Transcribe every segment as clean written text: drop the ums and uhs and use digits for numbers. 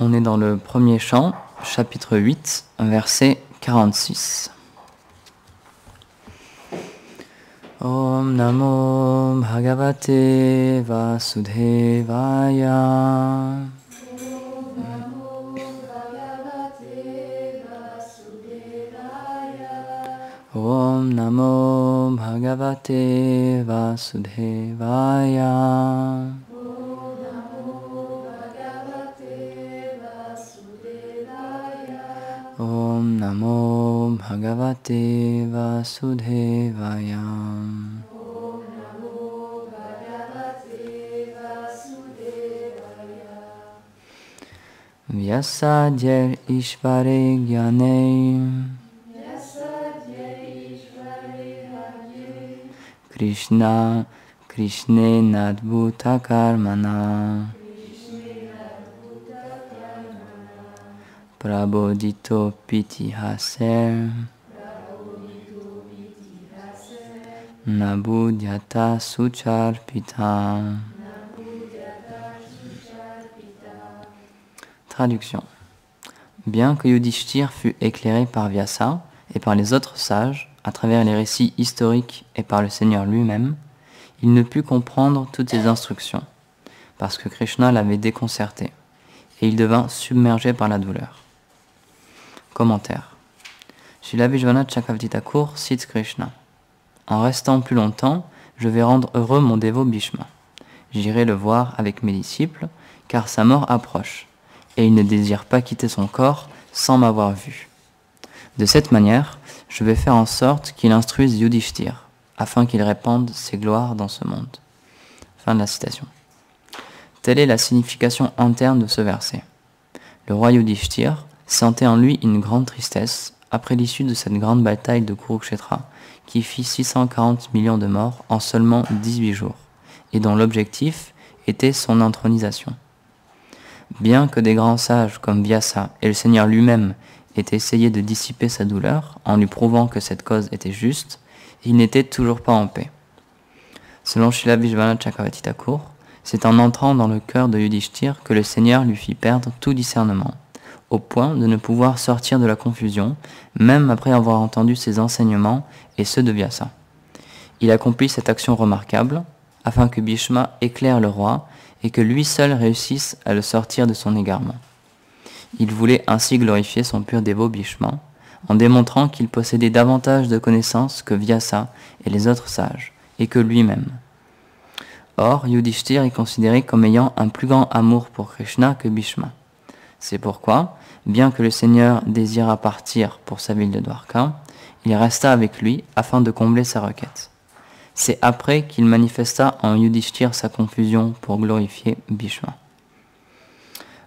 On est dans le premier chant, chapitre 8, verset 46. Om Namo Bhagavate Vasudevaya. Om Namo Bhagavate Vasudevaya. Om Namo Bhagavate Vasudevaya. Vyasadhyar Ishvare Gyane Krishna Krishne Nadbhuta Karmana Prabodhito Pitihaser Nabudhyata Sucharpita. Traduction. Bien que Yudhishthir fût éclairé par Vyasa et par les autres sages, à travers les récits historiques et par le Seigneur lui-même, il ne put comprendre toutes ces instructions, parce que Krishna l'avait déconcerté, et il devint submergé par la douleur. Commentaire. Srila Vishwanath Chakravarti Thakur cite Krishna. En restant plus longtemps, je vais rendre heureux mon dévot Bhishma. J'irai le voir avec mes disciples, car sa mort approche, et il ne désire pas quitter son corps sans m'avoir vu. De cette manière, je vais faire en sorte qu'il instruise Yudhishthir, afin qu'il répande ses gloires dans ce monde. Fin de la citation. Telle est la signification interne de ce verset. Le roi Yudhishthir sentait en lui une grande tristesse après l'issue de cette grande bataille de Kurukshetra qui fit 640 millions de morts en seulement 18 jours, et dont l'objectif était son intronisation. Bien que des grands sages comme Vyasa et le Seigneur lui-même aient essayé de dissiper sa douleur en lui prouvant que cette cause était juste, il n'était toujours pas en paix. Selon Srila Vishwanath Chakravarti Thakur, c'est en entrant dans le cœur de Yudhishthir que le Seigneur lui fit perdre tout discernement, au point de ne pouvoir sortir de la confusion, même après avoir entendu ses enseignements et ceux de Vyasa. Il accomplit cette action remarquable, afin que Bhishma éclaire le roi et que lui seul réussisse à le sortir de son égarement. Il voulait ainsi glorifier son pur dévot Bhishma, en démontrant qu'il possédait davantage de connaissances que Vyasa et les autres sages, et que lui-même. Or, Yudhishthir est considéré comme ayant un plus grand amour pour Krishna que Bhishma. C'est pourquoi, bien que le Seigneur désira partir pour sa ville de Dwarka, il resta avec lui afin de combler sa requête. C'est après qu'il manifesta en Yudhishthir sa confusion pour glorifier Bhishma.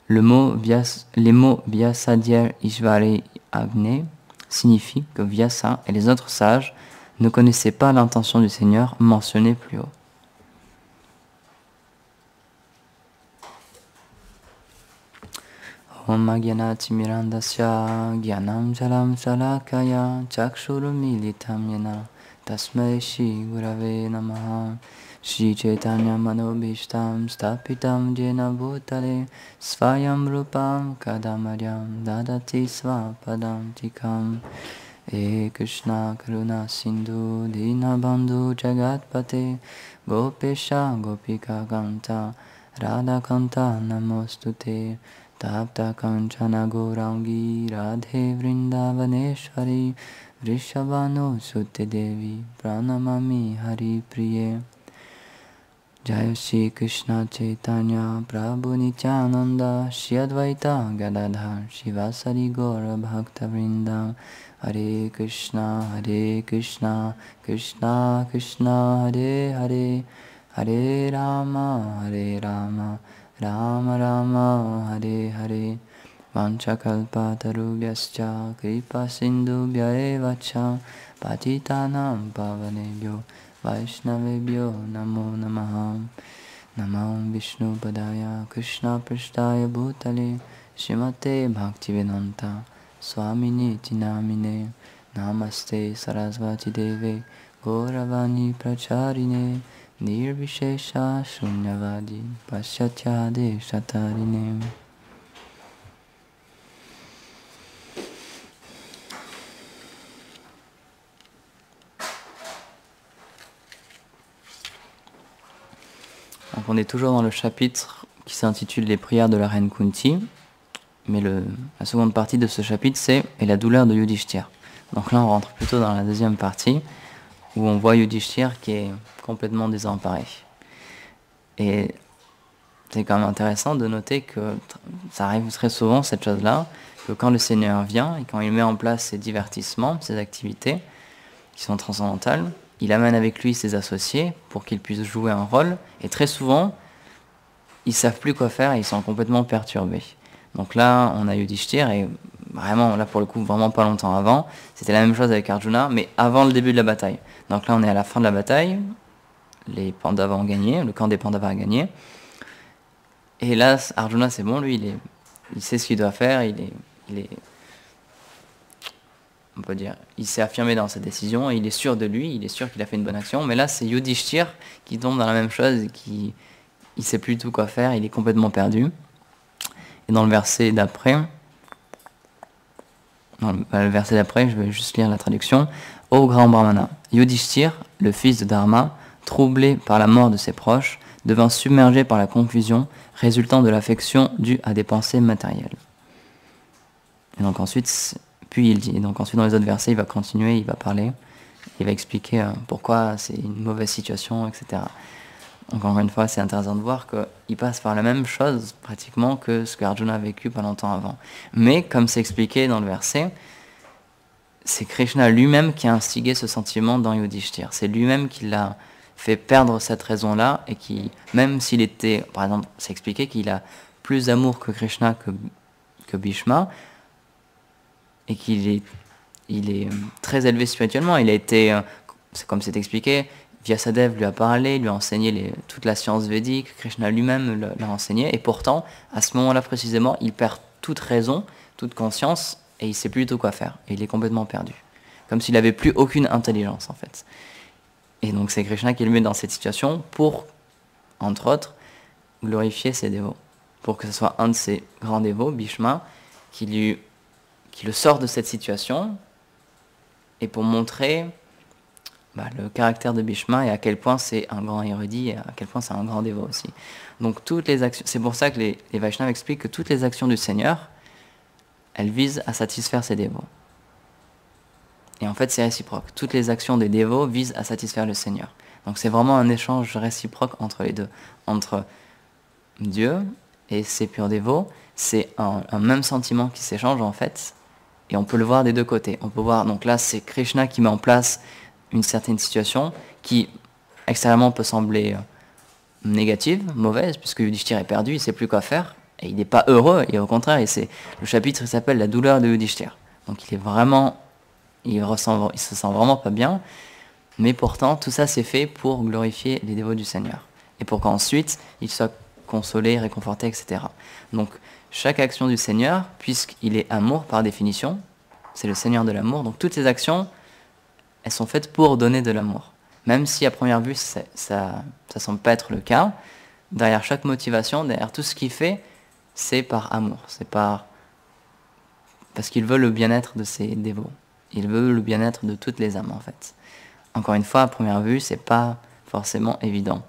Les mots Vyasadhyar Ishvare Agne signifient que Vyasa et les autres sages ne connaissaient pas l'intention du Seigneur mentionnée plus haut. Om Agyanati Mirandasya Gyanam Jalam Shalakaya Chakshurumilitam Yena Tasmai Shri Gurave Namaha. Shri Chaitanya Manobhishtam Stapitam Jena Bhutale Svayam Rupam Kadamaryam Dadati Svapadam Tikam. E Krishna Karuna Sindhu Dinabandhu Jagatpate Gopesha Gopika Kanta Radha Kanta Namostute Tapta Kanchana Gaurangi Radhe Vrindavaneshwari Vrishabhanu Sutte Devi Pranamami Hari Priye. Jai Shri Krishna Chaitanya Prabhu Nityananda Shri Advaita Gadadhar Shivasari Gaura Bhakta Vrinda. Hare Krishna Krishna Krishna Hare Hare Hare Rama Rama Rama Hare Hare. Vanchakalpatarubhyascha Kripa Sindhubhya eva cha Patitanam Pavanebhyo Vaishnavebhyo Namo Namaha. Namo Vishnu Padaya Krishna Prishtaya Bhutale Srimate Bhaktivedanta Swamini Tinamine. Namaste Sarasvati Deve Gauravani Pracharine Nirvishesha Shunyavadi Paschatya Deshatarine. Donc on est toujours dans le chapitre qui s'intitule Les prières de la reine Kunti, mais la seconde partie de ce chapitre c'est « Et la douleur de Yudhishthir ». Donc là on rentre plutôt dans la deuxième partie, où on voit Yudhishthir qui est complètement désemparé. Et c'est quand même intéressant de noter que ça arrive très souvent, cette chose-là, que quand le Seigneur vient et quand il met en place ses divertissements, ses activités qui sont transcendantales, il amène avec lui ses associés pour qu'ils puissent jouer un rôle. Et très souvent, ils ne savent plus quoi faire et ils sont complètement perturbés. Donc là, on a Yudhishthir et vraiment, là pour le coup, vraiment pas longtemps avant, c'était la même chose avec Arjuna, mais avant le début de la bataille. Donc là, on est à la fin de la bataille, les Pandavas ont gagné, le camp des Pandavas a gagné. Et là, Arjuna, c'est bon, lui, il sait ce qu'il doit faire, on peut dire, il s'est affirmé dans sa décision, et il est sûr de lui, il est sûr qu'il a fait une bonne action. Mais là, c'est Yudhishthir qui tombe dans la même chose, et il sait plus tout quoi faire, il est complètement perdu. Et dans le verset d'après, je vais juste lire la traduction. Ô grand Brahmana, Yudhishthir, le fils de Dharma, troublé par la mort de ses proches, devint submergé par la confusion résultant de l'affection due à des pensées matérielles. Et donc ensuite, puis il dit, et donc ensuite dans les autres versets, il va continuer, il va parler, il va expliquer pourquoi c'est une mauvaise situation, etc. Donc encore une fois, c'est intéressant de voir qu'il passe par la même chose pratiquement que ce que Arjuna a vécu pas longtemps avant. Mais comme c'est expliqué dans le verset, c'est Krishna lui-même qui a instigé ce sentiment dans Yudhishthir. C'est lui-même qui l'a fait perdre cette raison-là et qui, même s'il était, par exemple, c'est expliqué qu'il a plus d'amour que Krishna que Bhishma et qu'il est très élevé spirituellement. Il a été, c'est comme c'est expliqué, Vyasadeva lui a parlé, lui a enseigné toute la science védique, Krishna lui-même l'a enseigné, et pourtant, à ce moment-là précisément, il perd toute raison, toute conscience, et il ne sait plus du tout quoi faire, et il est complètement perdu. Comme s'il n'avait plus aucune intelligence, en fait. Et donc c'est Krishna qui le met dans cette situation pour, entre autres, glorifier ses dévots. Pour que ce soit un de ses grands dévots, Bhishma, qui le sort de cette situation, et pour montrer le caractère de Bhishma et à quel point c'est un grand érudit et à quel point c'est un grand dévot aussi. Donc toutes les actions, c'est pour ça que les Vaishnavas expliquent que toutes les actions du Seigneur, elles visent à satisfaire ses dévots. Et en fait c'est réciproque. Toutes les actions des dévots visent à satisfaire le Seigneur. Donc c'est vraiment un échange réciproque entre les deux. Entre Dieu et ses purs dévots, c'est un même sentiment qui s'échange en fait. Et on peut le voir des deux côtés. On peut voir, donc là c'est Krishna qui met en place une certaine situation qui extérieurement peut sembler négative, mauvaise, puisque Yudhishthir est perdu, il ne sait plus quoi faire, et il n'est pas heureux, et au contraire, le chapitre s'appelle La douleur de Yudhishthir. Donc il se sent vraiment pas bien, mais pourtant tout ça c'est fait pour glorifier les dévots du Seigneur, et pour qu'ensuite il soit consolé, réconforté, etc. Donc chaque action du Seigneur, puisqu'il est amour par définition, c'est le Seigneur de l'amour, donc toutes ses actions, elles sont faites pour donner de l'amour. Même si à première vue, ça semble pas être le cas, derrière chaque motivation, derrière tout ce qu'il fait, c'est par amour. C'est parce qu'il veut le bien-être de ses dévots. Il veut le bien-être de toutes les âmes, en fait. Encore une fois, à première vue, c'est pas forcément évident.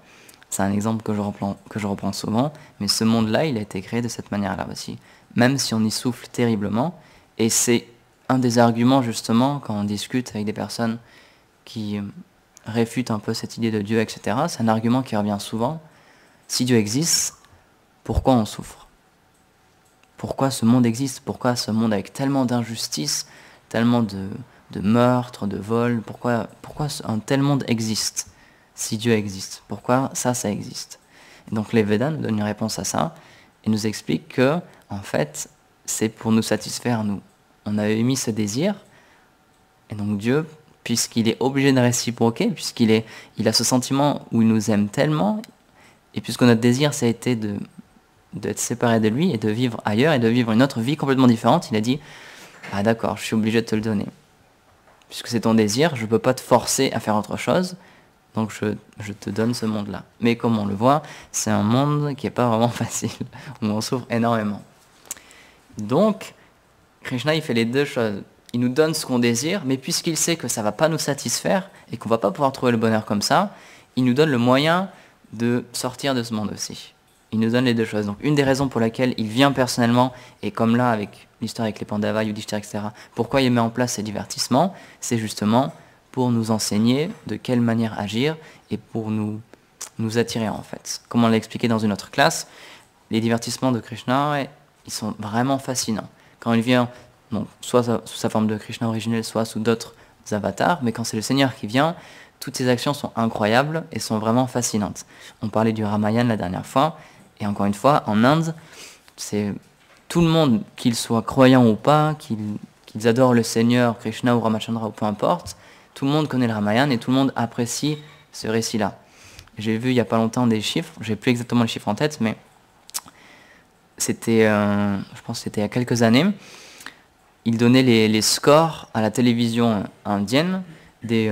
C'est un exemple que je reprends souvent, mais ce monde-là, il a été créé de cette manière-là aussi. Même si on y souffle terriblement, et c'est un des arguments justement quand on discute avec des personnes qui réfutent un peu cette idée de Dieu, etc. C'est un argument qui revient souvent. Si Dieu existe, pourquoi on souffre? Pourquoi ce monde existe? Pourquoi ce monde avec tellement d'injustices, tellement de meurtres, de vols? Pourquoi un tel monde existe si Dieu existe? Pourquoi ça existe? Et donc les Védas nous donnent une réponse à ça et nous expliquent que, en fait, c'est pour nous satisfaire, nous. On avait émis ce désir, et donc Dieu, puisqu'il est obligé de réciproquer, puisqu'il a ce sentiment où il nous aime tellement, et puisque notre désir, ça a été d'être séparé de lui, et de vivre ailleurs, et de vivre une autre vie complètement différente, il a dit, ah d'accord, je suis obligé de te le donner. Puisque c'est ton désir, je ne peux pas te forcer à faire autre chose, donc je te donne ce monde-là. Mais comme on le voit, c'est un monde qui n'est pas vraiment facile, où on souffre énormément. Donc, Krishna, il fait les deux choses. Il nous donne ce qu'on désire, mais puisqu'il sait que ça ne va pas nous satisfaire et qu'on ne va pas pouvoir trouver le bonheur comme ça, il nous donne le moyen de sortir de ce monde aussi. Il nous donne les deux choses. Donc une des raisons pour laquelle il vient personnellement, et comme là avec l'histoire avec les Pandavas, Yudhishthira, etc., pourquoi il met en place ces divertissements, c'est justement pour nous enseigner de quelle manière agir et pour nous attirer en fait. Comme on l'a expliqué dans une autre classe, les divertissements de Krishna, ils sont vraiment fascinants. Quand il vient, donc, soit sous sa forme de Krishna originel, soit sous d'autres avatars, mais quand c'est le Seigneur qui vient, toutes ces actions sont incroyables et sont vraiment fascinantes. On parlait du Ramayana la dernière fois, et encore une fois, en Inde, c'est tout le monde, qu'ils soient croyants ou pas, qu'ils adorent le Seigneur, Krishna ou Ramachandra ou peu importe, tout le monde connaît le Ramayana et tout le monde apprécie ce récit-là. J'ai vu il n'y a pas longtemps des chiffres, j'ai plus exactement les chiffres en tête, mais c'était, je pense que c'était il y a quelques années, ils donnaient les scores à la télévision indienne, des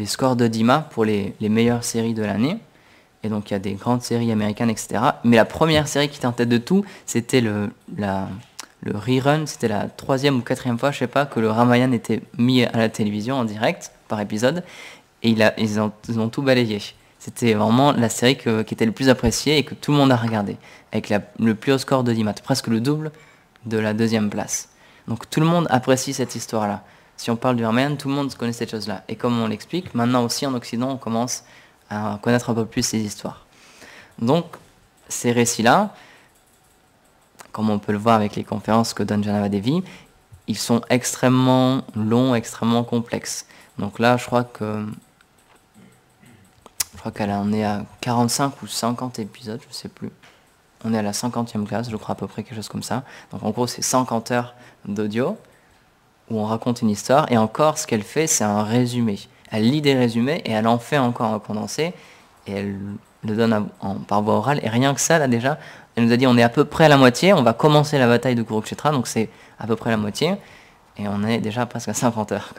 scores d'Audima pour les meilleures séries de l'année. Et donc il y a des grandes séries américaines, etc. Mais la première série qui était en tête de tout, c'était le rerun, c'était la 3e ou 4e fois, je sais pas, que le Ramayana était mis à la télévision en direct, par épisode, et ils ont tout balayé. C'était vraiment la série qui était le plus appréciée et que tout le monde a regardé, avec le plus haut score d'Audimat, presque le double de la 2e place. Donc tout le monde apprécie cette histoire-là. Si on parle du Ramayana, tout le monde connaît cette chose-là. Et comme on l'explique, maintenant aussi en Occident, on commence à connaître un peu plus ces histoires. Donc, ces récits-là, comme on peut le voir avec les conférences que donne Janava Devi, ils sont extrêmement longs, extrêmement complexes. Donc là, je crois qu'elle en est à 45 ou 50 épisodes, je ne sais plus. On est à la 50e classe, je crois à peu près, quelque chose comme ça. Donc en gros, c'est 50 heures d'audio où on raconte une histoire. Et encore, ce qu'elle fait, c'est un résumé. Elle lit des résumés et elle en fait encore un condensé. Et elle le donne par voie orale. Et rien que ça, là déjà, elle nous a dit on est à peu près à la moitié. On va commencer la bataille de Kurukshetra, donc c'est à peu près la moitié. Et on est déjà presque à 50 heures.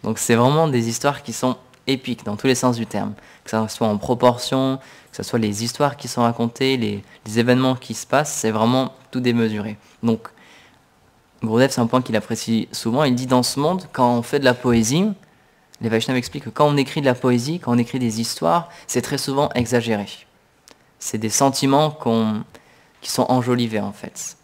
Donc c'est vraiment des histoires qui sont épiques dans tous les sens du terme. Que ça soit en proportion, que ce soit les histoires qui sont racontées, les événements qui se passent, c'est vraiment tout démesuré. Donc, Gurudev, c'est un point qu'il apprécie souvent. Il dit dans ce monde, quand on fait de la poésie, les Vaishnavas expliquent que quand on écrit de la poésie, quand on écrit des histoires, c'est très souvent exagéré. C'est des sentiments qui sont enjolivés en fait.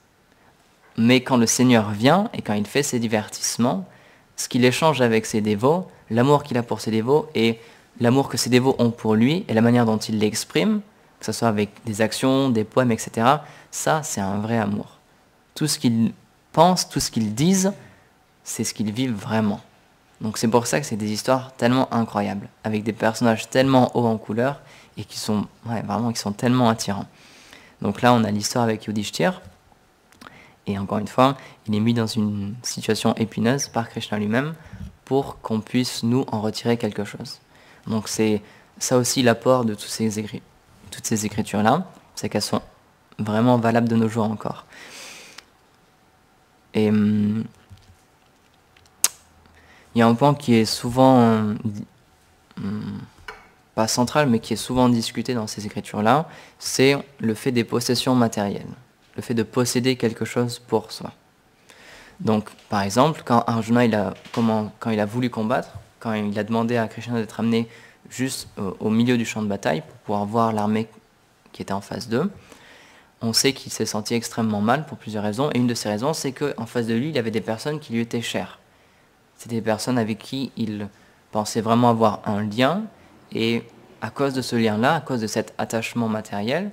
Mais quand le Seigneur vient et quand il fait ses divertissements, ce qu'il échange avec ses dévots, l'amour qu'il a pour ses dévots et l'amour que ses dévots ont pour lui et la manière dont il l'exprime, que ce soit avec des actions, des poèmes, etc., ça, c'est un vrai amour. Tout ce qu'ils pensent, tout ce qu'ils disent, c'est ce qu'ils vivent vraiment. Donc c'est pour ça que c'est des histoires tellement incroyables, avec des personnages tellement hauts en couleur et qui sont tellement attirants. Donc là, on a l'histoire avec Yudhishthira, et encore une fois, il est mis dans une situation épineuse par Krishna lui-même pour qu'on puisse nous en retirer quelque chose. Donc c'est ça aussi l'apport de toutes ces écritures-là, c'est qu'elles sont vraiment valables de nos jours encore. Et il y a un point qui est souvent, pas central, mais qui est souvent discuté dans ces écritures-là, c'est le fait des possessions matérielles, le fait de posséder quelque chose pour soi. Donc, par exemple, quand Arjuna quand il a voulu combattre, quand il a demandé à Krishna d'être amené juste au milieu du champ de bataille pour pouvoir voir l'armée qui était en face d'eux, on sait qu'il s'est senti extrêmement mal pour plusieurs raisons. Et une de ces raisons, c'est qu'en face de lui, il y avait des personnes qui lui étaient chères. C'était des personnes avec qui il pensait vraiment avoir un lien. Et à cause de ce lien-là, à cause de cet attachement matériel,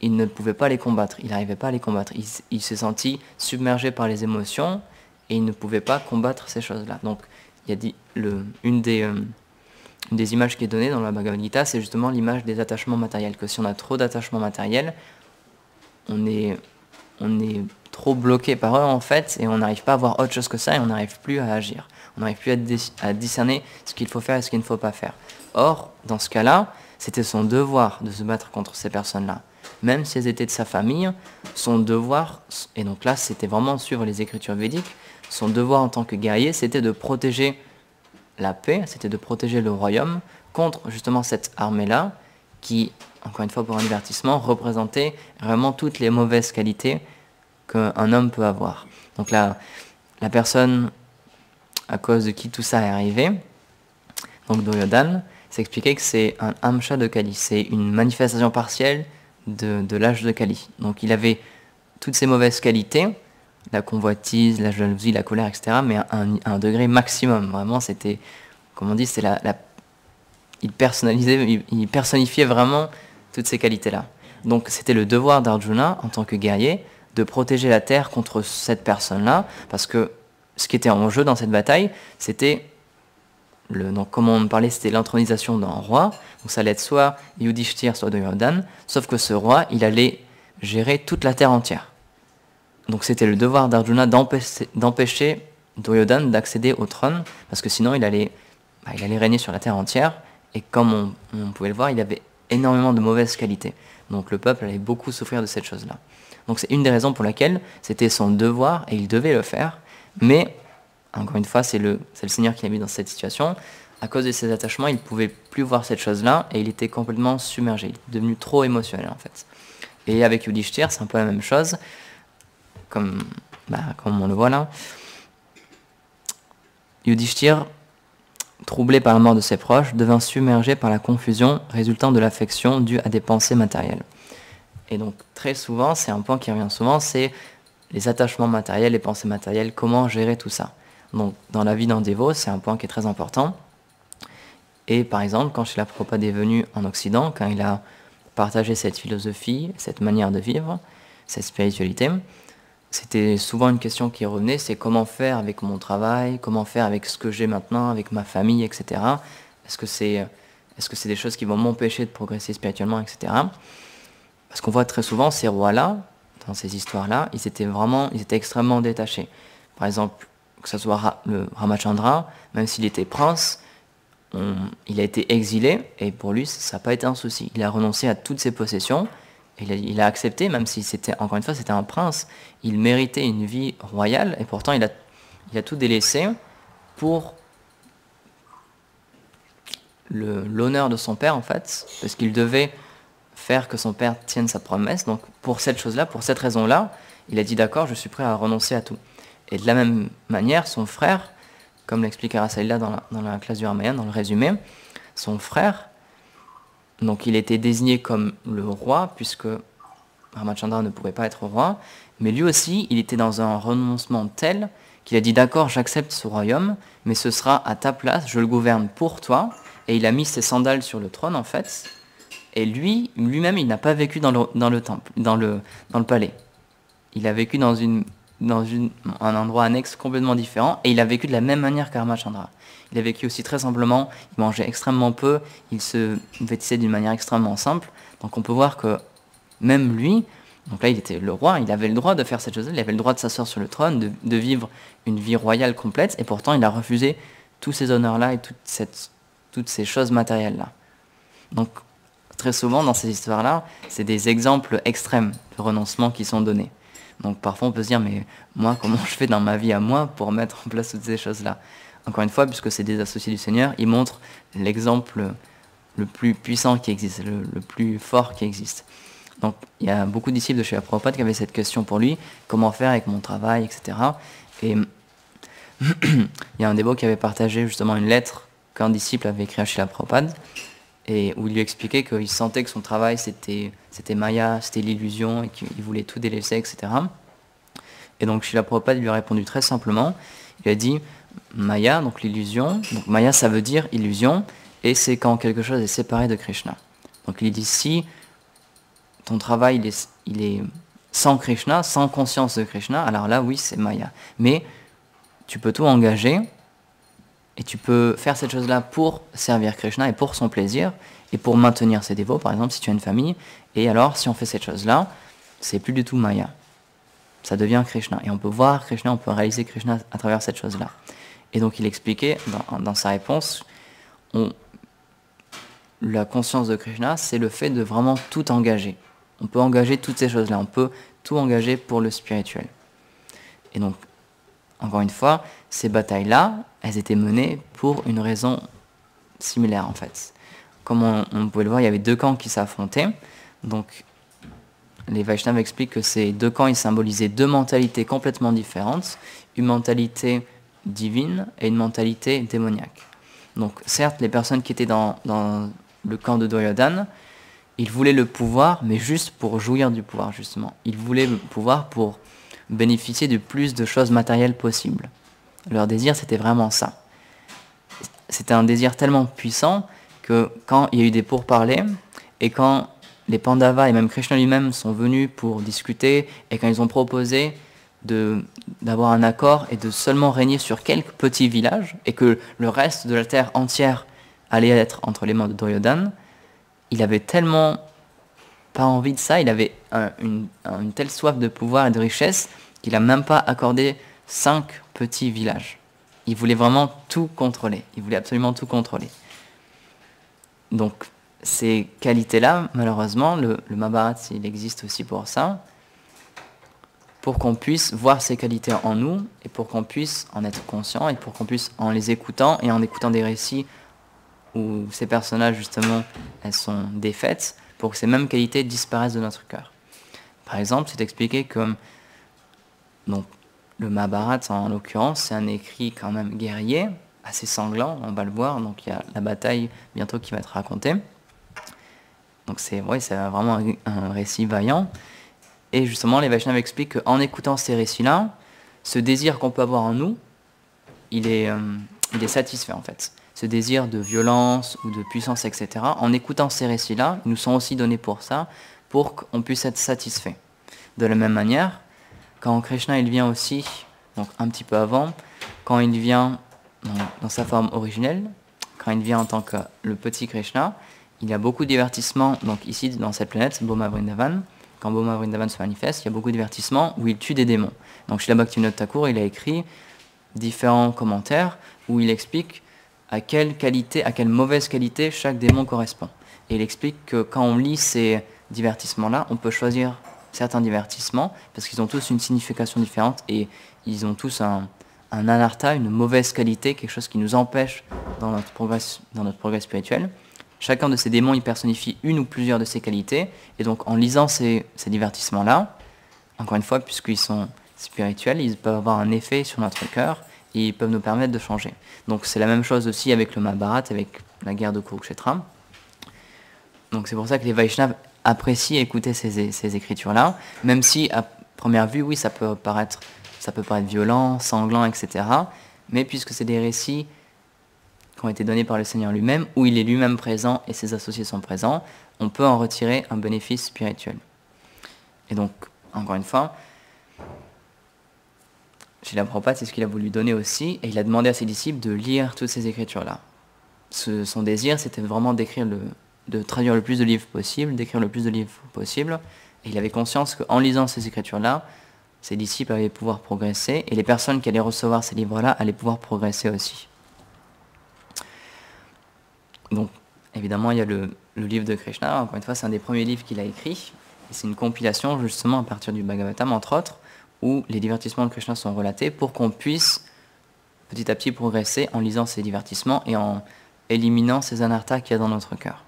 il ne pouvait pas les combattre. Il n'arrivait pas à les combattre. Il s'est senti submergé par les émotions et il ne pouvait pas combattre ces choses-là. Donc, il y a dit, une des images qui est donnée dans la Bhagavad Gita, c'est justement l'image des attachements matériels. Que si on a trop d'attachements matériels, on est trop bloqué par eux en fait, et on n'arrive pas à voir autre chose que ça, et on n'arrive plus à agir. On n'arrive plus à discerner ce qu'il faut faire et ce qu'il ne faut pas faire. Or, dans ce cas-là, c'était son devoir de se battre contre ces personnes-là. Même si elles étaient de sa famille, son devoir, et donc là c'était vraiment suivre les écritures védiques, son devoir en tant que guerrier, c'était de protéger la paix, c'était de protéger le royaume contre justement cette armée-là, qui, encore une fois pour un divertissement, représentait vraiment toutes les mauvaises qualités qu'un homme peut avoir. Donc là, la personne à cause de qui tout ça est arrivé, donc Duryodhana, c'est expliqué que c'est un Amsha de Kali, c'est une manifestation partielle de l'âge de Kali. Donc il avait toutes ces mauvaises qualités, la convoitise, la jalousie, la colère, etc., mais à un degré maximum. Vraiment, c'était, comme on dit, c'est il personnifiait vraiment toutes ces qualités-là. Donc c'était le devoir d'Arjuna, en tant que guerrier, de protéger la terre contre cette personne-là, parce que ce qui était en jeu dans cette bataille, c'était, donc comme on parlait, c'était l'intronisation d'un roi, donc ça allait être soit Yudhishthir, soit Duryodhana, sauf que ce roi, il allait gérer toute la terre entière. Donc c'était le devoir d'Arjuna d'empêcher Duryodhana d'accéder au trône, parce que sinon il allait régner sur la terre entière, et comme on pouvait le voir, il avait énormément de mauvaises qualités. Donc le peuple allait beaucoup souffrir de cette chose-là. Donc c'est une des raisons pour laquelle c'était son devoir, et il devait le faire, mais, encore une fois, c'est le Seigneur qui l'a mis dans cette situation. À cause de ses attachements, il ne pouvait plus voir cette chose-là, et il était complètement submergé, il était devenu trop émotionnel en fait. Et avec Yudhishthir, c'est un peu la même chose, comme on le voit là. Yudhishthir, troublé par la mort de ses proches, devint submergé par la confusion résultant de l'affection due à des pensées matérielles. Et donc très souvent, c'est un point qui revient souvent, c'est les attachements matériels, les pensées matérielles, comment gérer tout ça. Donc dans la vie d'un dévot, c'est un point qui est très important. Et par exemple, quand Srila Prabhupada est venu en Occident, quand il a partagé cette philosophie, cette manière de vivre, cette spiritualité, c'était souvent une question qui revenait, c'est comment faire avec mon travail, comment faire avec ce que j'ai maintenant, avec ma famille, etc. Est-ce que c'est des choses qui vont m'empêcher de progresser spirituellement, etc. Parce qu'on voit très souvent ces rois-là, dans ces histoires-là, ils étaient extrêmement détachés. Par exemple, que ce soit le Ramachandra, même s'il était prince, il a été exilé, et pour lui, ça n'a pas été un souci. Il a renoncé à toutes ses possessions, et il a accepté, même si encore une fois, c'était un prince, il méritait une vie royale, et pourtant il a tout délaissé pour l'honneur de son père, en fait, parce qu'il devait faire que son père tienne sa promesse. Donc pour cette chose-là, pour cette raison-là, il a dit d'accord, je suis prêt à renoncer à tout. Et de la même manière, son frère, comme l'explique Arasaïla dans la classe du Ramayana, dans le résumé, son frère, donc il était désigné comme le roi, puisque Ramachandra ne pouvait pas être roi, mais lui aussi, il était dans un renoncement tel qu'il a dit d'accord, j'accepte ce royaume, mais ce sera à ta place, je le gouverne pour toi, et il a mis ses sandales sur le trône en fait, et lui-même, il n'a pas vécu dans le temple, dans le palais. Il a vécu dans un endroit annexe complètement différent, et il a vécu de la même manière qu'Ramachandra. Il a vécu aussi très simplement, il mangeait extrêmement peu, il se vêtissait d'une manière extrêmement simple. Donc on peut voir que même lui, donc là il était le roi, il avait le droit de faire cette chose-là, il avait le droit de s'asseoir sur le trône, de vivre une vie royale complète, et pourtant il a refusé tous ces honneurs-là et toutes ces choses matérielles-là. Donc très souvent dans ces histoires-là, c'est des exemples extrêmes de renoncement qui sont donnés. Donc parfois on peut se dire, mais moi, comment je fais dans ma vie à moi pour mettre en place toutes ces choses-là? Encore une fois, puisque c'est des associés du Seigneur, ils montrent l'exemple le plus puissant qui existe, le plus fort qui existe. Donc il y a beaucoup de disciples de Srila Prabhupada qui avaient cette question pour lui, comment faire avec mon travail, etc. Et il y a un dévot qui avait partagé justement une lettre qu'un disciple avait écrite à Srila Prabhupada, et où il lui expliquait qu'il sentait que son travail c'était Maya, c'était l'illusion, et qu'il voulait tout délaisser, etc. Et donc Srila Prabhupada lui a répondu très simplement, il lui a dit Maya, donc l'illusion, donc Maya ça veut dire illusion, et c'est quand quelque chose est séparé de Krishna. Donc il dit si ton travail il est sans Krishna, sans conscience de Krishna, alors là oui c'est Maya. Mais tu peux tout engager, et tu peux faire cette chose-là pour servir Krishna et pour son plaisir, et pour maintenir ses dévots, par exemple, si tu as une famille. Et alors, si on fait cette chose-là, c'est plus du tout Maya. Ça devient Krishna. Et on peut voir Krishna, on peut réaliser Krishna à travers cette chose-là. Et donc, il expliquait dans sa réponse, la conscience de Krishna, c'est le fait de vraiment tout engager. On peut engager toutes ces choses-là. On peut tout engager pour le spirituel. Et donc, encore une fois, ces batailles-là, elles étaient menées pour une raison similaire en fait. Comme on pouvait le voir, il y avait deux camps qui s'affrontaient. Donc les Vaishnavas expliquent que ces deux camps, ils symbolisaient deux mentalités complètement différentes, une mentalité divine et une mentalité démoniaque. Donc certes, les personnes qui étaient dans le camp de Duryodhana, ils voulaient le pouvoir, mais juste pour jouir du pouvoir, justement. Ils voulaient le pouvoir pour bénéficier de plus de choses matérielles possibles. Leur désir, c'était vraiment ça. C'était un désir tellement puissant que quand il y a eu des pourparlers, et quand les Pandavas et même Krishna lui-même sont venus pour discuter, et quand ils ont proposé d'avoir un accord et de seulement régner sur quelques petits villages, et que le reste de la terre entière allait être entre les mains de Duryodhana, il avait tellement pas envie de ça, il avait une telle soif de pouvoir et de richesse qu'il n'a même pas accordé 5 petits villages. Il voulait vraiment tout contrôler, il voulait absolument tout contrôler. Donc ces qualités-là, malheureusement, le Mahabharata, il existe aussi pour ça, pour qu'on puisse voir ces qualités en nous, et pour qu'on puisse en être conscient, et pour qu'on puisse, en les écoutant, et en écoutant des récits où ces personnages, justement, elles sont défaites, pour que ces mêmes qualités disparaissent de notre cœur. Par exemple, c'est expliqué que donc, le Mahabharata, en l'occurrence, c'est un écrit quand même guerrier, assez sanglant, on va le voir, donc il y a la bataille bientôt qui va être racontée. Donc c'est vraiment un récit vaillant. Et justement, les Vaishnavas expliquent qu'en écoutant ces récits-là, ce désir qu'on peut avoir en nous, il est satisfait en fait. Ce désir de violence ou de puissance, etc., en écoutant ces récits-là, ils nous sont aussi donnés pour ça, pour qu'on puisse être satisfait. De la même manière, quand Krishna il vient aussi, donc un petit peu avant, quand il vient dans sa forme originelle, quand il vient en tant que le petit Krishna, il y a beaucoup de divertissements, donc ici dans cette planète, Bhoma Vrindavan. Quand Bhoma Vrindavan se manifeste, il y a beaucoup de divertissements où il tue des démons. Donc Srila Bhaktivinoda Thakur, il a écrit différents commentaires où il explique à quelle qualité, à quelle mauvaise qualité chaque démon correspond. Et il explique que quand on lit ces divertissements-là, on peut choisir certains divertissements parce qu'ils ont tous une signification différente et ils ont tous un anartha, une mauvaise qualité, quelque chose qui nous empêche dans notre progrès spirituel. Chacun de ces démons, il personnifie une ou plusieurs de ces qualités. Et donc, en lisant ces divertissements-là, encore une fois, puisqu'ils sont spirituels, ils peuvent avoir un effet sur notre cœur et ils peuvent nous permettre de changer. Donc, c'est la même chose aussi avec le Mahabharata, avec la guerre de Kurukshetra. Donc, c'est pour ça que les Vaishnavas apprécient écouter ces écritures-là, même si, à première vue, oui, ça peut paraître violent, sanglant, etc. Mais puisque c'est des récits qui ont été donnés par le Seigneur lui-même, où il est lui-même présent et ses associés sont présents, on peut en retirer un bénéfice spirituel. Et donc, encore une fois, Srila Prabhupada, c'est ce qu'il a voulu donner aussi, et il a demandé à ses disciples de lire toutes ces écritures-là. Son désir, c'était vraiment de traduire le plus de livres possible, d'écrire le plus de livres possible, et il avait conscience qu'en lisant ces écritures-là, ses disciples allaient pouvoir progresser, et les personnes qui allaient recevoir ces livres-là allaient pouvoir progresser aussi. Donc, évidemment, il y a le livre de Krishna. Encore une fois, c'est un des premiers livres qu'il a écrit. Et c'est une compilation, justement, à partir du Bhagavatam, entre autres, où les divertissements de Krishna sont relatés pour qu'on puisse, petit à petit, progresser en lisant ces divertissements et en éliminant ces anarthas qu'il y a dans notre cœur.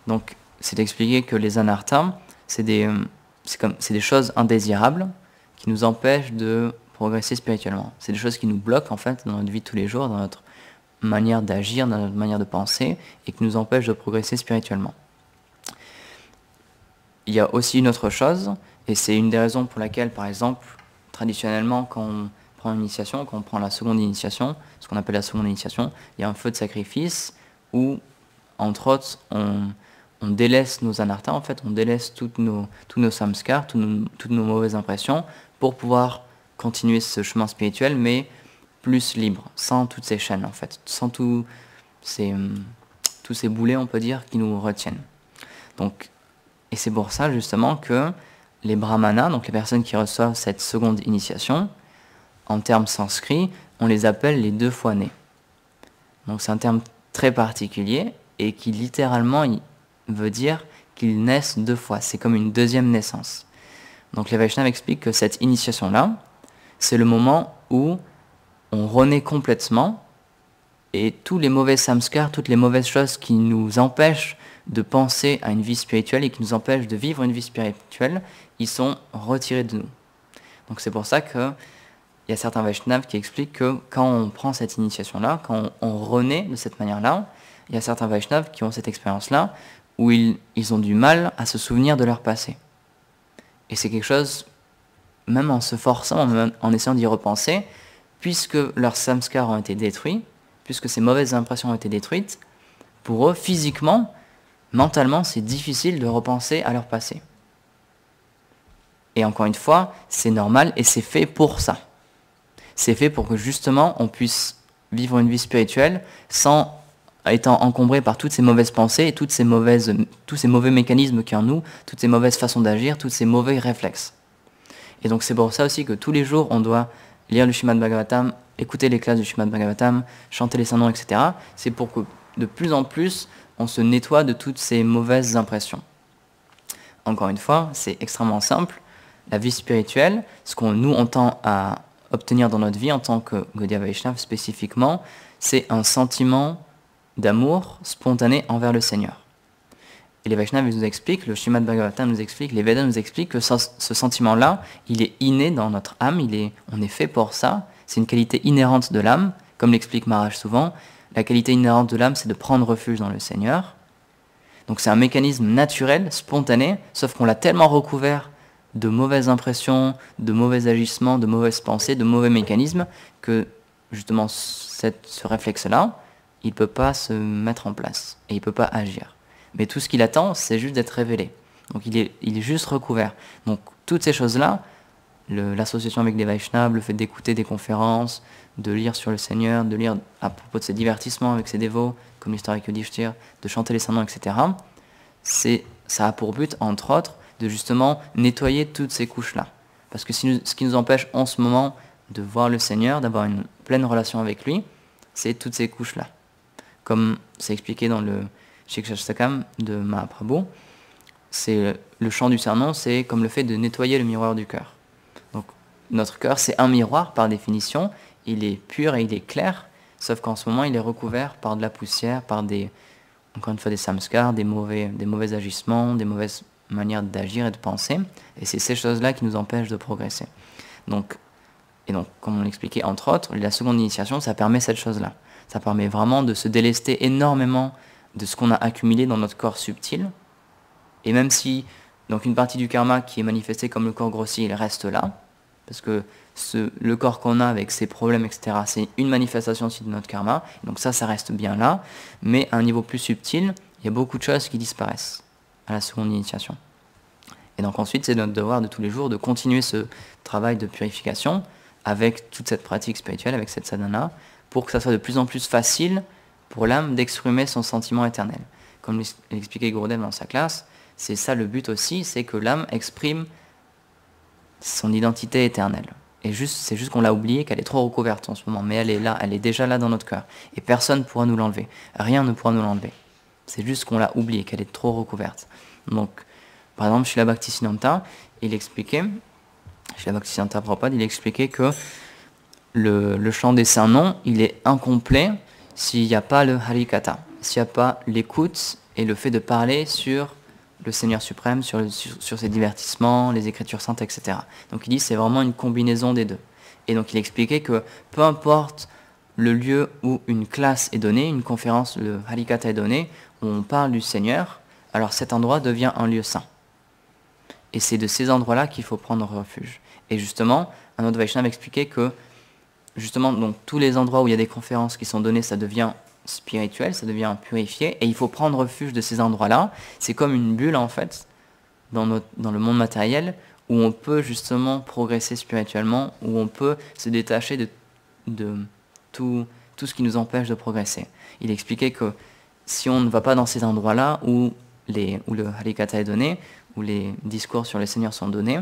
Donc, c'est d'expliquer que les anarthas, c'est des choses indésirables qui nous empêchent de progresser spirituellement. C'est des choses qui nous bloquent, en fait, dans notre vie de tous les jours, dans notre manière d'agir, dans notre manière de penser, et qui nous empêche de progresser spirituellement. Il y a aussi une autre chose, et c'est une des raisons pour laquelle, par exemple, traditionnellement, quand on prend une initiation, quand on prend la seconde initiation, ce qu'on appelle la seconde initiation, il y a un feu de sacrifice où, entre autres, on délaisse nos anarthas, en fait, on délaisse tous nos samskars, toutes nos mauvaises impressions, pour pouvoir continuer ce chemin spirituel, mais plus libre, sans toutes ces chaînes en fait, sans tous ces boulets, on peut dire, qui nous retiennent. Donc, et c'est pour ça justement que les brahmanas, donc les personnes qui reçoivent cette seconde initiation, en termes sanskrits, on les appelle les 2 fois nés. Donc c'est un terme très particulier et qui littéralement veut dire qu'ils naissent 2 fois. C'est comme une deuxième naissance. Donc les Vaishnavas expliquent que cette initiation-là, c'est le moment où on renaît complètement et tous les mauvais samskars, toutes les mauvaises choses qui nous empêchent de penser à une vie spirituelle et qui nous empêchent de vivre une vie spirituelle, ils sont retirés de nous. Donc c'est pour ça que il y a certains Vaishnavas qui expliquent que quand on prend cette initiation-là, quand on renaît de cette manière-là, il y a certains Vaishnavas qui ont cette expérience-là où ils ont du mal à se souvenir de leur passé. Et c'est quelque chose, même en se forçant, en essayant d'y repenser, puisque leurs samskars ont été détruits, puisque ces mauvaises impressions ont été détruites, pour eux, physiquement, mentalement, c'est difficile de repenser à leur passé. Et encore une fois, c'est normal et c'est fait pour ça. C'est fait pour que justement on puisse vivre une vie spirituelle sans étant encombré par toutes ces mauvaises pensées et tous ces mauvais mécanismes qu'il y a en nous, toutes ces mauvaises façons d'agir, tous ces mauvais réflexes. Et donc c'est pour ça aussi que tous les jours on doit lire le Srimad Bhagavatam, écouter les classes du Srimad Bhagavatam, chanter les saints noms, etc. C'est pour que de plus en plus on se nettoie de toutes ces mauvaises impressions. Encore une fois, c'est extrêmement simple. La vie spirituelle, ce qu'on nous entend à obtenir dans notre vie en tant que Gaudiya Vaishnava spécifiquement, c'est un sentiment d'amour spontané envers le Seigneur. Et les Vaishnavas nous expliquent, le Srimad Bhagavatam nous explique, les Védas nous expliquent que ce sentiment-là, il est inné dans notre âme, on est fait pour ça, c'est une qualité inhérente de l'âme, comme l'explique Maharaj souvent, la qualité inhérente de l'âme, c'est de prendre refuge dans le Seigneur. Donc c'est un mécanisme naturel, spontané, sauf qu'on l'a tellement recouvert de mauvaises impressions, de mauvais agissements, de mauvaises pensées, de mauvais mécanismes, que justement ce réflexe-là, il ne peut pas se mettre en place et il ne peut pas agir. Mais tout ce qu'il attend, c'est juste d'être révélé. Donc il est juste recouvert. Donc toutes ces choses-là, l'association avec les Vaishnavas, le fait d'écouter des conférences, de lire sur le Seigneur, de lire à propos de ses divertissements avec ses dévots, comme l'histoire avec Yudhishthir, de chanter les saints noms, etc., ça a pour but, entre autres, de justement nettoyer toutes ces couches-là. Parce que ce qui nous empêche en ce moment de voir le Seigneur, d'avoir une pleine relation avec lui, c'est toutes ces couches-là. Comme c'est expliqué dans le Shikshastakam de Mahaprabhu, c'est le chant du serment, c'est comme le fait de nettoyer le miroir du cœur. Donc notre cœur, c'est un miroir par définition, il est pur et il est clair, sauf qu'en ce moment, il est recouvert par de la poussière, par encore une fois, des samskars, des mauvais agissements, des mauvaises manière d'agir et de penser, et c'est ces choses-là qui nous empêchent de progresser. Donc, comme on l'expliquait entre autres, la seconde initiation, ça permet cette chose-là. Ça permet vraiment de se délester énormément de ce qu'on a accumulé dans notre corps subtil, et même si donc une partie du karma qui est manifestée comme le corps grossier, il reste là, parce que le corps qu'on a avec ses problèmes, etc., c'est une manifestation aussi de notre karma, donc ça reste bien là, mais à un niveau plus subtil, il y a beaucoup de choses qui disparaissent à la seconde initiation. Et donc ensuite, c'est notre devoir de tous les jours de continuer ce travail de purification avec toute cette pratique spirituelle, avec cette sadhana, pour que ça soit de plus en plus facile pour l'âme d'exprimer son sentiment éternel. Comme l'expliquait Gurudev dans sa classe, c'est ça le but aussi, c'est que l'âme exprime son identité éternelle. Et c'est juste qu'on l'a oublié, qu'elle est trop recouverte en ce moment, mais elle est là, elle est déjà là dans notre cœur. Et personne ne pourra nous l'enlever. Rien ne pourra nous l'enlever. C'est juste qu'on l'a oublié, qu'elle est trop recouverte. Donc, par exemple, Srila Bhaktisiddhanta, il expliquait que le chant des saints noms, il est incomplet s'il n'y a pas le harikatha, s'il n'y a pas l'écoute et le fait de parler sur le Seigneur suprême, sur ses divertissements, les écritures saintes, etc. Donc il dit c'est vraiment une combinaison des deux. Et donc il expliquait que peu importe le lieu où une classe est donnée, une conférence, le harikatha est donné, où on parle du Seigneur, alors cet endroit devient un lieu saint. Et c'est de ces endroits-là qu'il faut prendre refuge. Et justement, un autre Vaishnava expliquait que justement, donc, tous les endroits où il y a des conférences qui sont données, ça devient spirituel, ça devient purifié, et il faut prendre refuge de ces endroits-là. C'est comme une bulle, en fait, dans le monde matériel, où on peut justement progresser spirituellement, où on peut se détacher de tout ce qui nous empêche de progresser. Il expliquait que si on ne va pas dans ces endroits-là où le Harikatha est donné, où les discours sur les seigneurs sont donnés,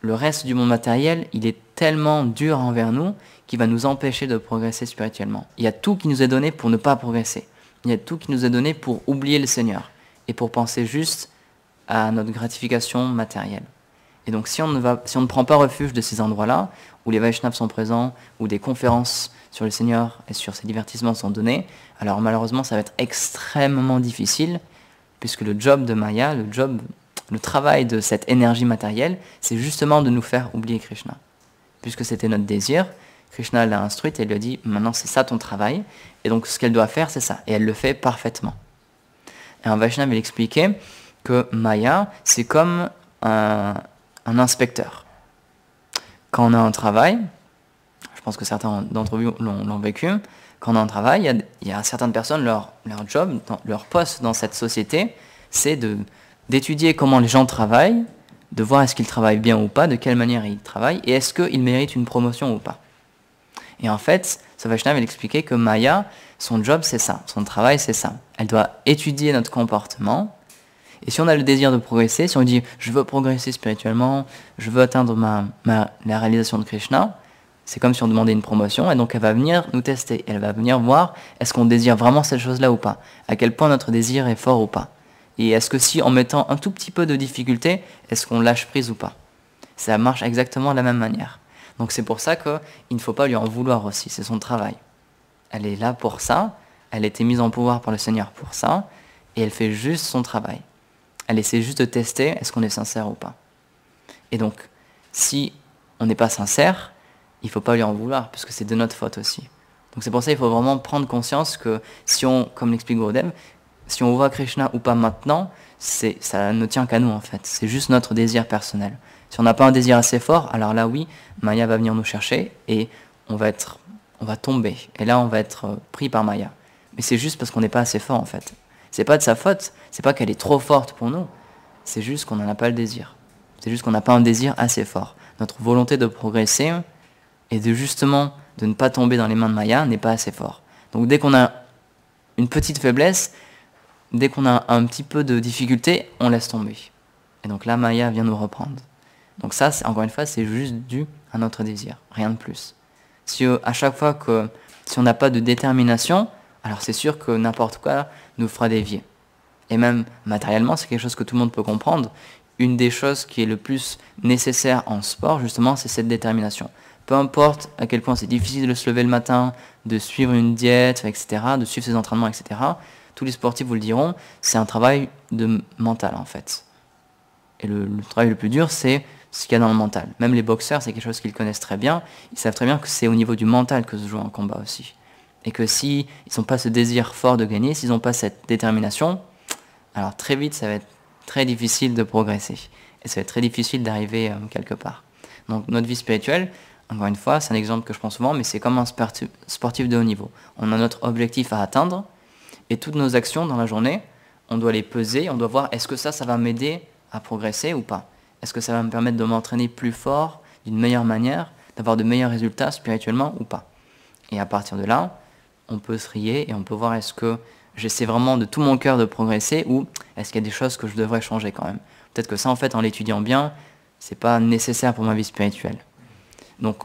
le reste du monde matériel, il est tellement dur envers nous qu'il va nous empêcher de progresser spirituellement. Il y a tout qui nous est donné pour ne pas progresser. Il y a tout qui nous est donné pour oublier le Seigneur et pour penser juste à notre gratification matérielle. Et donc si on ne prend pas refuge de ces endroits-là, où les Vaishnavas sont présents, où des conférences sur le Seigneur et sur ses divertissements sont données, alors malheureusement ça va être extrêmement difficile, puisque le job de Maya, le travail de cette énergie matérielle, c'est justement de nous faire oublier Krishna. puisque c'était notre désir, Krishna l'a instruite et lui a dit, maintenant c'est ça ton travail, et donc ce qu'elle doit faire, c'est ça. Et elle le fait parfaitement. Et un Vaishnava, il expliquait que Maya, c'est comme un inspecteur. Quand on a un travail, je pense que certains d'entre vous l'ont vécu, quand on a un travail, il y a certaines personnes, leur job, leur poste dans cette société, c'est d'étudier comment les gens travaillent, de voir est-ce qu'ils travaillent bien ou pas, de quelle manière ils travaillent, et est-ce qu'ils méritent une promotion ou pas. Et en fait, ce Vaishnava, il expliquait que Maya, son job, c'est ça, son travail, c'est ça. Elle doit étudier notre comportement, et si on a le désir de progresser, si on dit « je veux progresser spirituellement, je veux atteindre la réalisation de Krishna », c'est comme si on demandait une promotion, et donc elle va venir nous tester, elle va venir voir est-ce qu'on désire vraiment cette chose-là ou pas, à quel point notre désir est fort ou pas. Et est-ce que si en mettant un tout petit peu de difficulté, est-ce qu'on lâche prise ou pas? Ça marche exactement de la même manière. Donc c'est pour ça qu'il ne faut pas lui en vouloir aussi, c'est son travail. Elle est là pour ça, elle a été mise en pouvoir par le Seigneur pour ça, et elle fait juste son travail. Elle essaie juste de tester est-ce qu'on est sincère ou pas. Et donc, si on n'est pas sincère, il ne faut pas lui en vouloir, parce que c'est de notre faute aussi. Donc c'est pour ça qu'il faut vraiment prendre conscience que si on, comme l'explique Gurudev, si on voit Krishna ou pas maintenant, ça ne tient qu'à nous en fait. C'est juste notre désir personnel. Si on n'a pas un désir assez fort, alors là oui, Maya va venir nous chercher et on va tomber. Et là on va être pris par Maya. Mais c'est juste parce qu'on n'est pas assez fort en fait. C'est pas de sa faute, c'est pas qu'elle est trop forte pour nous, c'est juste qu'on n'en a pas le désir. C'est juste qu'on n'a pas un désir assez fort. Notre volonté de progresser et de ne pas tomber dans les mains de Maya n'est pas assez fort. Donc dès qu'on a une petite faiblesse, dès qu'on a un petit peu de difficulté, on laisse tomber. Et donc là, Maya vient nous reprendre. Donc ça, encore une fois, c'est juste dû à notre désir, rien de plus. Si à chaque fois si on n'a pas de détermination, alors c'est sûr que n'importe quoi nous fera dévier. Et même matériellement, c'est quelque chose que tout le monde peut comprendre. Une des choses qui est le plus nécessaire en sport, justement, c'est cette détermination. Peu importe à quel point c'est difficile de se lever le matin, de suivre une diète, etc., de suivre ses entraînements, etc., tous les sportifs vous le diront, c'est un travail de mental en fait. Et le travail le plus dur, c'est ce qu'il y a dans le mental. Même les boxeurs, c'est quelque chose qu'ils connaissent très bien. Ils savent très bien que c'est au niveau du mental que se joue un combat aussi. Et que s'ils n'ont pas ce désir fort de gagner, s'ils n'ont pas cette détermination, alors très vite, ça va être très difficile de progresser. Et ça va être très difficile d'arriver quelque part. Donc notre vie spirituelle, encore une fois, c'est un exemple que je prends souvent, mais c'est comme un sportif de haut niveau. On a notre objectif à atteindre, et toutes nos actions dans la journée, on doit les peser, on doit voir est-ce que ça va m'aider à progresser ou pas? Est-ce que ça va me permettre de m'entraîner plus fort, d'une meilleure manière, d'avoir de meilleurs résultats spirituellement ou pas? Et à partir de là, on peut se rier et on peut voir est-ce que j'essaie vraiment de tout mon cœur de progresser ou est-ce qu'il y a des choses que je devrais changer quand même? Peut-être que ça, en fait, en l'étudiant bien, c'est pas nécessaire pour ma vie spirituelle. Donc,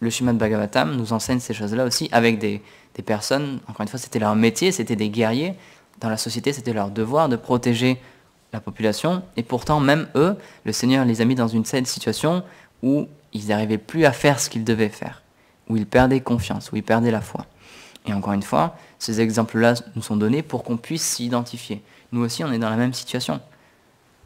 le Srimad Bhagavatam nous enseigne ces choses-là aussi avec des personnes, encore une fois, c'était leur métier, c'était des guerriers. Dans la société, c'était leur devoir de protéger la population. Et pourtant, même eux, le Seigneur les a mis dans une telle situation où ils n'arrivaient plus à faire ce qu'ils devaient faire, où ils perdaient confiance, où ils perdaient la foi. Et encore une fois, ces exemples-là nous sont donnés pour qu'on puisse s'identifier. Nous aussi, on est dans la même situation.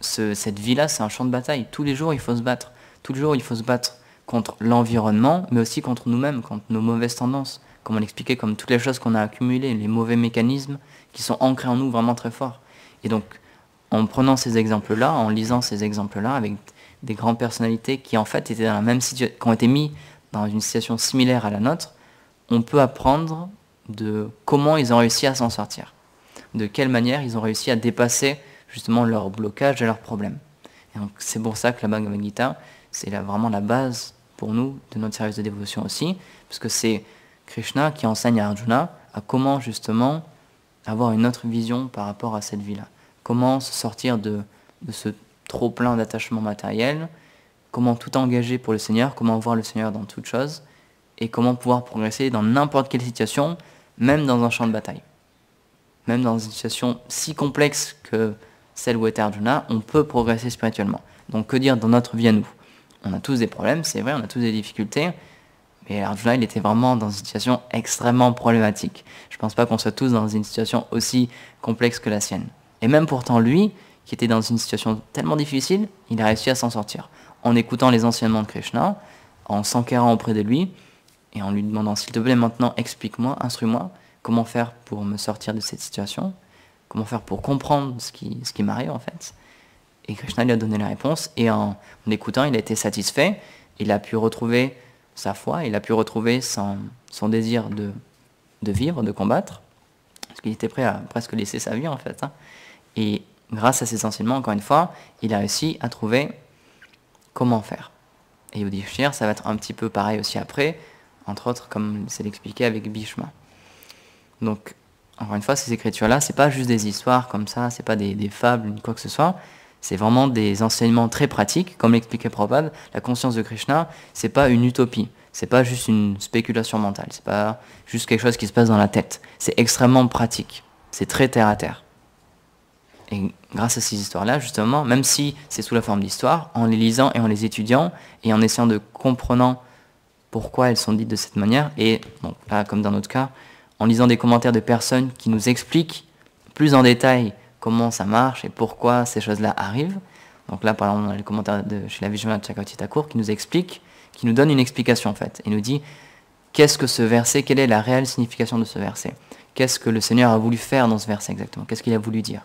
Cette vie-là, c'est un champ de bataille. Tous les jours, il faut se battre. Tous les jours, il faut se battre contre l'environnement, mais aussi contre nous-mêmes, contre nos mauvaises tendances. Comme on l'expliquait, comme toutes les choses qu'on a accumulées, les mauvais mécanismes qui sont ancrés en nous vraiment très fort. Et donc, en prenant ces exemples-là, en lisant ces exemples-là, avec des grandes personnalités qui en fait étaient dans la même situation, qui ont été mis dans une situation similaire à la nôtre, on peut apprendre de comment ils ont réussi à s'en sortir. De quelle manière ils ont réussi à dépasser justement leurs blocages et leurs problèmes. Et donc c'est pour ça que la Bhagavad Gita, c'est vraiment la base pour nous de notre service de dévotion aussi, parce que c'est Krishna qui enseigne à Arjuna à comment justement avoir une autre vision par rapport à cette vie-là. Comment se sortir de ce trop-plein d'attachement matériel, comment tout engager pour le Seigneur, comment voir le Seigneur dans toute chose, et comment pouvoir progresser dans n'importe quelle situation, même dans un champ de bataille. Même dans une situation si complexe que celle où était Arjuna, on peut progresser spirituellement. Donc que dire dans notre vie à nous? On a tous des problèmes, c'est vrai, on a tous des difficultés, mais Arjuna, il était vraiment dans une situation extrêmement problématique. Je ne pense pas qu'on soit tous dans une situation aussi complexe que la sienne. Et même pourtant lui, qui était dans une situation tellement difficile, il a réussi à s'en sortir. En écoutant les enseignements de Krishna, en s'enquérant auprès de lui et en lui demandant s'il te plaît maintenant explique-moi, instruis-moi comment faire pour me sortir de cette situation, comment faire pour comprendre ce qui m'arrive en fait. Et Krishna lui a donné la réponse et en écoutant il a été satisfait, il a pu retrouver sa foi, il a pu retrouver son désir de vivre, de combattre, parce qu'il était prêt à presque laisser sa vie en fait. Et grâce à ces enseignements, encore une fois, il a réussi à trouver comment faire. Et Yudhishthir, ça va être un petit peu pareil aussi après, entre autres comme c'est l'expliqué avec Bhishma. Donc, encore une fois, ces écritures-là, c'est pas juste des histoires comme ça, c'est pas des fables, ni quoi que ce soit, c'est vraiment des enseignements très pratiques, comme l'expliquait Prabhupada, la conscience de Krishna, c'est pas une utopie, c'est pas juste une spéculation mentale, c'est pas juste quelque chose qui se passe dans la tête, c'est extrêmement pratique, c'est très terre à terre. Et grâce à ces histoires-là, justement, même si c'est sous la forme d'histoire, en les lisant et en les étudiant, et en essayant de comprendre pourquoi elles sont dites de cette manière, et donc là, comme dans notre cas, en lisant des commentaires de personnes qui nous expliquent plus en détail comment ça marche et pourquoi ces choses-là arrivent. Donc là, par exemple, on a les commentaires de chez la Vishwanath Chakravarti Thakur qui nous explique, qui nous donne une explication en fait, et nous dit qu'est-ce que ce verset, quelle est la réelle signification de ce verset, qu'est-ce que le Seigneur a voulu faire dans ce verset exactement, qu'est-ce qu'il a voulu dire.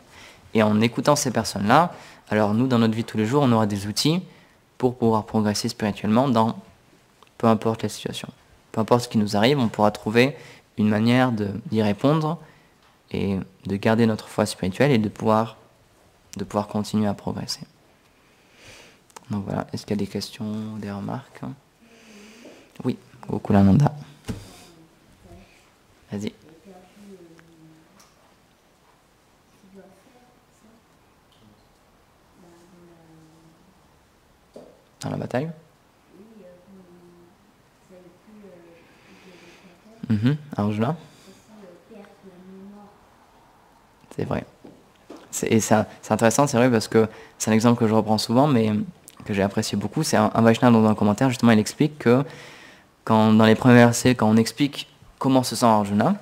Et en écoutant ces personnes-là, alors nous, dans notre vie de tous les jours, on aura des outils pour pouvoir progresser spirituellement dans peu importe la situation. Peu importe ce qui nous arrive, on pourra trouver une manière d'y répondre et de garder notre foi spirituelle et de pouvoir continuer à progresser. Donc voilà, est-ce qu'il y a des questions, des remarques? Oui, Gokulananda. Vas-y. Dans la bataille? Arjuna. C'est vrai. C'est intéressant, c'est vrai, parce que c'est un exemple que je reprends souvent, mais que j'ai apprécié beaucoup. C'est un Vaishnava dans un commentaire, justement, il explique que dans les premiers versets, quand on explique comment se sent Arjuna,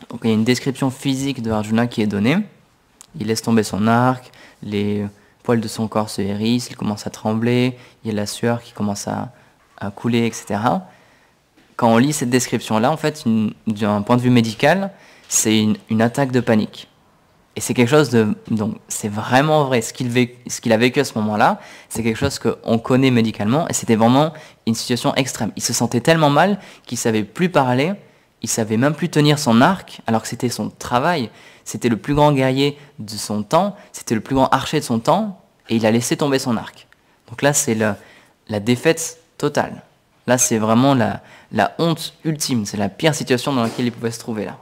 donc il y a une description physique de Arjuna qui est donnée. Il laisse tomber son arc, les poils de son corps se hérissent, il commence à trembler, il y a la sueur qui commence à couler, etc. Quand on lit cette description-là, en fait, d'un point de vue médical, c'est une attaque de panique. Et c'est quelque chose de... Donc, c'est vraiment vrai. Ce qu'il a vécu à ce moment-là, c'est quelque chose qu'on connaît médicalement, et c'était vraiment une situation extrême. Il se sentait tellement mal qu'il ne savait plus parler, il ne savait même plus tenir son arc, alors que c'était son travail. C'était le plus grand guerrier de son temps, c'était le plus grand archer de son temps, et il a laissé tomber son arc. Donc là, c'est la défaite totale. Là, c'est vraiment la honte ultime. C'est la pire situation dans laquelle il pouvait se trouver là.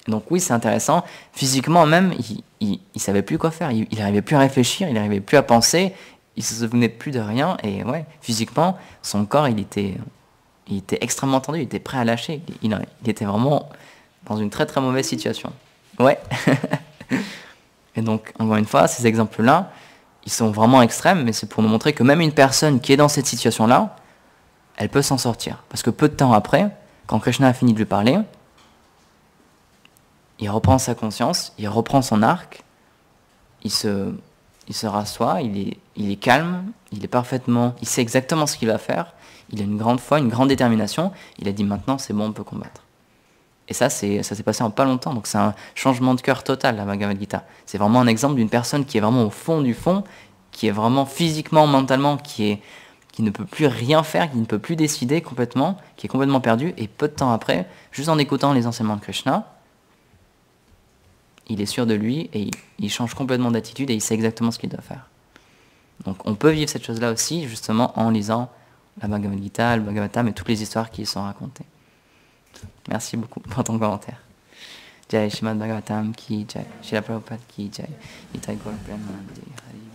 Donc oui, c'est intéressant. Physiquement même, il savait plus quoi faire. Il n'arrivait plus à réfléchir, il n'arrivait plus à penser, il se souvenait plus de rien. Et ouais, physiquement, son corps, il était extrêmement tendu, il était prêt à lâcher. Il était vraiment dans une très très mauvaise situation. Ouais. Et donc, encore une fois, ces exemples-là, ils sont vraiment extrêmes, mais c'est pour nous montrer que même une personne qui est dans cette situation-là, elle peut s'en sortir. Parce que peu de temps après, quand Krishna a fini de lui parler, il reprend sa conscience, il reprend son arc, il se rassoit, il est calme, il sait exactement ce qu'il va faire, il a une grande foi, une grande détermination, il a dit maintenant c'est bon, on peut combattre. Et ça s'est passé en pas longtemps, donc c'est un changement de cœur total, la Bhagavad Gita. C'est vraiment un exemple d'une personne qui est vraiment au fond du fond, qui est vraiment physiquement, mentalement, qui ne peut plus rien faire, qui ne peut plus décider complètement, qui est complètement perdu, et peu de temps après, juste en écoutant les enseignements de Krishna, il est sûr de lui et il change complètement d'attitude et il sait exactement ce qu'il doit faire. Donc on peut vivre cette chose-là aussi, justement, en lisant la Bhagavad Gita, le Bhagavatam et toutes les histoires qui y sont racontées. Merci beaucoup pour ton commentaire. Jai Shrimad Bhagavatam ki jai, Srila Prabhupada ki jai, Nitai Gaur Premanande Hari.